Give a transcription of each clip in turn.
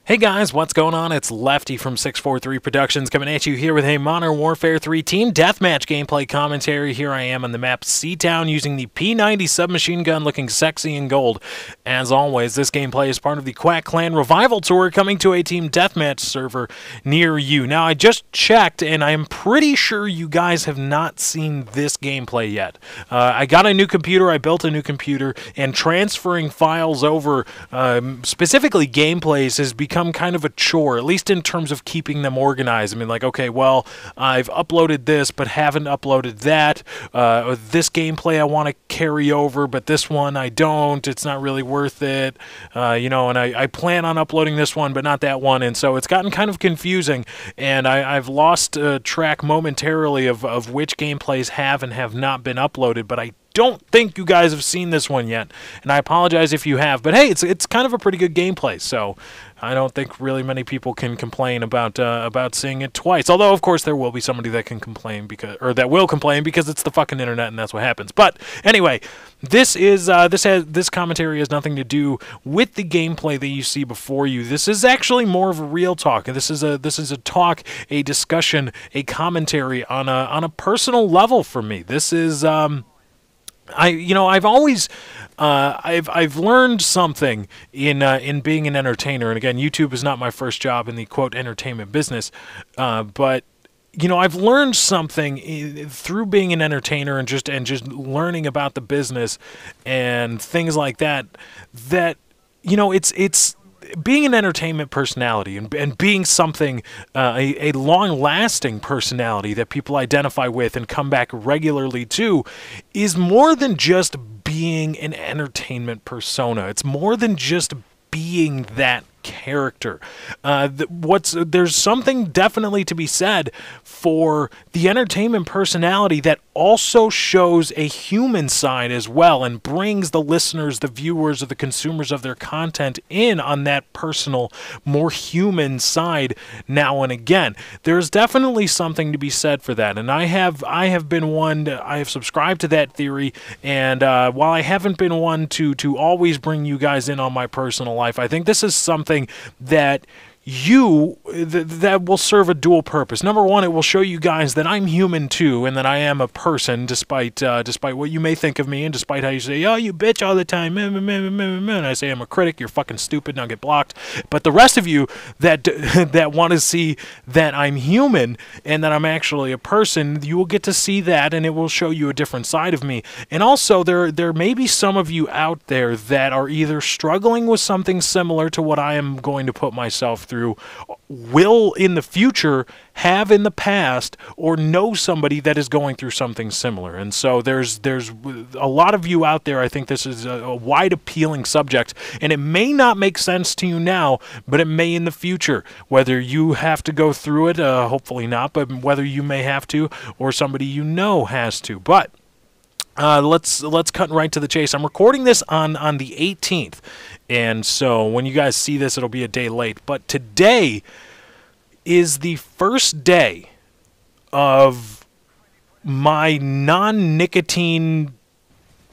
Hey guys, what's going on? It's Lefty from 643 Productions coming at you here with a Modern Warfare 3 Team Deathmatch gameplay commentary. Here I am on the map Seatown using the P90 submachine gun looking sexy in gold. As always, this gameplay is part of the Quack Clan Revival Tour coming to a Team Deathmatch server near you. Now, I just checked and I am pretty sure you guys have not seen this gameplay yet. I got a new computer, I built a new computer, and transferring files over, specifically gameplays, has become kind of a chore, at least in terms of keeping them organized. I mean, like, okay, well, I've uploaded this, but haven't uploaded that. This gameplay I want to carry over, but this one I don't. It's not really worth it. You know, and I plan on uploading this one, but not that one. And so it's gotten kind of confusing, and I've lost track momentarily of which gameplays have and have not been uploaded, but I don't think you guys have seen this one yet, and I apologize if you have, but hey, it's kind of a pretty good gameplay, so I don't think really many people can complain about seeing it twice. Although, of course, there will be somebody that can complain that will complain because it's the fucking internet and that's what happens. But anyway, this commentary has nothing to do with the gameplay that you see before you. This is actually more of a real talk. This is a talk, a discussion, a commentary on a personal level for me. This is I've always I've learned something in being an entertainer, and again, YouTube is not my first job in the quote entertainment business, but you know, I've learned something through being an entertainer and just learning about the business and things like that. That, you know, it's being an entertainment personality and being something, a long-lasting personality that people identify with and come back regularly to, is more than just being an entertainment persona. It's more than just being that character. There's something definitely to be said for the entertainment personality that also shows a human side as well and brings the listeners, the viewers, or the consumers of their content in on that personal, more human side now and again. There's definitely something to be said for that, and I have been one. I have subscribed to that theory, and while I haven't been one to always bring you guys in on my personal life, I think this is something that that will serve a dual purpose. Number one, it will show you guys that I'm human too, and that I am a person, despite what you may think of me, and despite how you say, "Oh, you bitch all the time," and I say I'm a critic, you're fucking stupid, and I'll get blocked. But the rest of you that want to see that I'm human and that I'm actually a person, you will get to see that, and it will show you a different side of me. And also, there may be some of you out there that are either struggling with something similar to what I am going to put myself through, will in the future have in the past, or know somebody that is going through something similar. And so there's a lot of you out there. I think this is a wide appealing subject, and it may not make sense to you now, but it may in the future, whether you have to go through it, hopefully not, but whether you may have to, or somebody you know has to. But let's cut right to the chase. I'm recording this on the 18th, and so when you guys see this, it'll be a day late. But today is the first day of my non-nicotine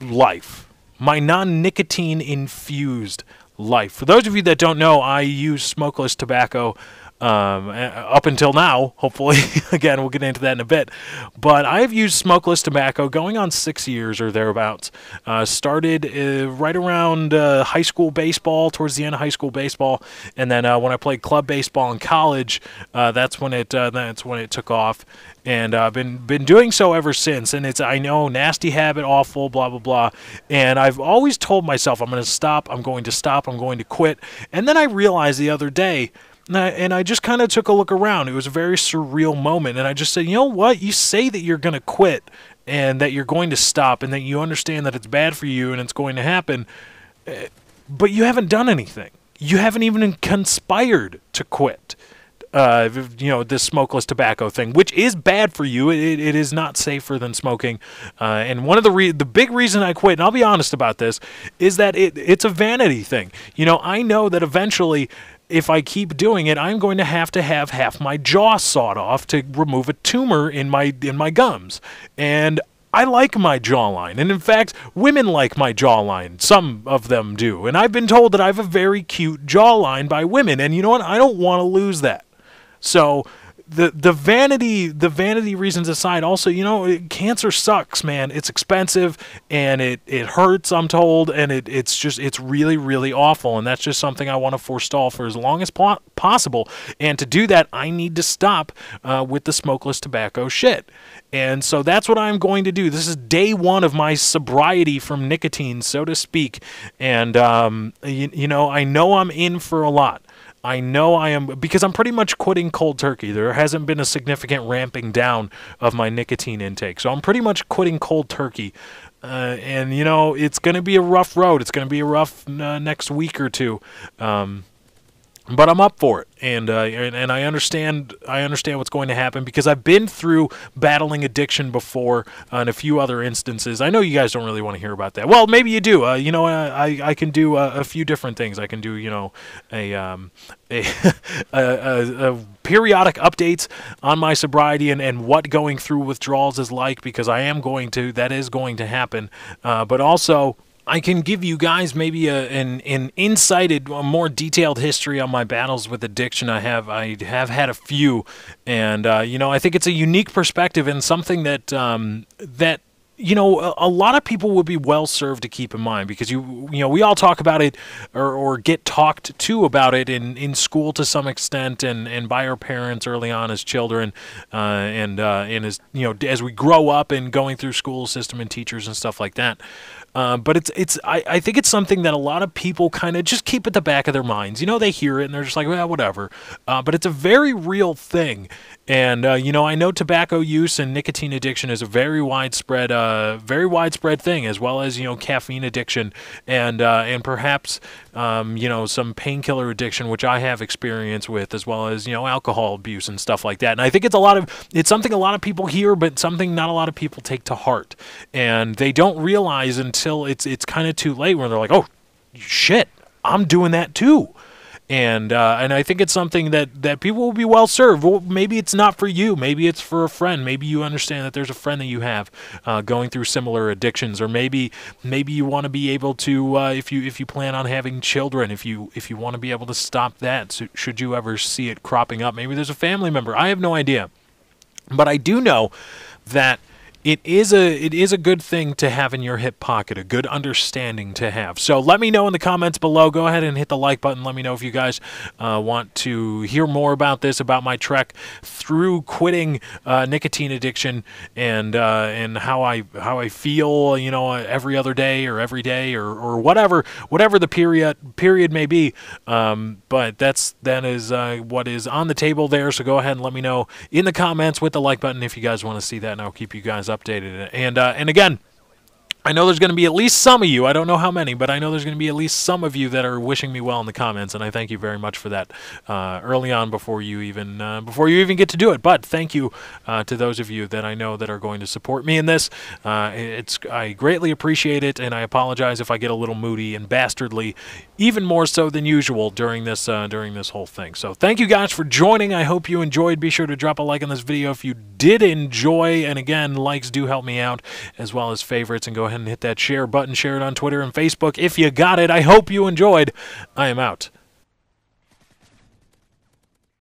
life, my non-nicotine infused life. For those of you that don't know, I use smokeless tobacco up until now, hopefully. Again, we'll get into that in a bit. But I've used smokeless tobacco going on 6 years or thereabouts. Started right around high school baseball, towards the end of high school baseball, and then when I played club baseball in college, that's when it took off. And I've been doing so ever since. And it's, I know, nasty habit, awful, blah, blah, blah. And I've always told myself, I'm going to stop, I'm going to stop, I'm going to quit. And then I realized the other day, and I just kind of took a look around. It was a very surreal moment. And I just said, you know what? You say that you're going to quit and that you're going to stop and that you understand that it's bad for you and it's going to happen, but you haven't done anything. You haven't even conspired to quit. You know, this smokeless tobacco thing, which is bad for you. It is not safer than smoking. And one of the big reason I quit, and I'll be honest about this, is that it's a vanity thing. You know, I know that eventually, if I keep doing it, I'm going to have half my jaw sawed off to remove a tumor in my gums. And I like my jawline, and in fact, women like my jawline. Some of them do, and I've been told that I have a very cute jawline by women, and you know what? I don't want to lose that. So the vanity reasons aside, also, you know, cancer sucks, man. It's expensive and it hurts, I'm told, and it's really, really awful, and that's just something I want to forestall for as long as possible. And to do that, I need to stop with the smokeless tobacco shit. And so that's what I'm going to do. This is day one of my sobriety from nicotine, so to speak. And you know I'm in for a lot. I know I am, because I'm pretty much quitting cold turkey. There hasn't been a significant ramping down of my nicotine intake. So I'm pretty much quitting cold turkey. And, you know, it's going to be a rough road. It's going to be a rough next week or two. But I'm up for it, and I understand what's going to happen, because I've been through battling addiction before in a few other instances. I know you guys don't really want to hear about that. Well, maybe you do. You know, I can do a few different things. I can do, you know, a periodic updates on my sobriety and what going through withdrawals is like, because that is going to happen. But also, I can give you guys maybe an insighted, a more detailed history on my battles with addiction. I have had a few, and you know, I think it's a unique perspective and something that you know, a lot of people would be well served to keep in mind, because you know, we all talk about it or get talked to about it in school to some extent, and by our parents early on as children, and as, you know, as we grow up and going through school system and teachers and stuff like that. But I think it's something that a lot of people kind of just keep at the back of their minds. You know, they hear it and they're just like, well, whatever. But it's a very real thing. And, you know, I know tobacco use and nicotine addiction is a very widespread thing, as well as, you know, caffeine addiction and perhaps, you know, some painkiller addiction, which I have experience with, as well as, you know, alcohol abuse and stuff like that. And I think it's something a lot of people hear, but something not a lot of people take to heart. And they don't realize until it's kind of too late, where they're like, oh, shit, I'm doing that too. And I think it's something that people will be well served. Well, maybe it's not for you. Maybe it's for a friend. Maybe you understand that there's a friend that you have going through similar addictions, or maybe you want to be able to, if you plan on having children, if you want to be able to stop that, so should you ever see it cropping up. Maybe there's a family member. I have no idea, but I do know that it is a good thing to have in your hip pocket, a good understanding to have. So let me know in the comments below. Go ahead and hit the like button. Let me know if you guys want to hear more about this, about my trek through quitting nicotine addiction, and how I feel, you know, every other day or every day or whatever the period may be. But that is what is on the table there. So go ahead and let me know in the comments with the like button if you guys want to see that, and I'll keep you guys updated. And again, I know there's going to be at least some of you, I don't know how many, but I know there's going to be at least some of you that are wishing me well in the comments, and I thank you very much for that early on before you even get to do it. But thank you to those of you that I know that are going to support me in this. I greatly appreciate it, and I apologize if I get a little moody and bastardly, even more so than usual during this whole thing. So thank you guys for joining. I hope you enjoyed. Be sure to drop a like on this video if you did enjoy, and again, likes do help me out, as well as favorites, and go ahead and hit that share button. Share it on Twitter and Facebook if you got it. I hope you enjoyed. I am out.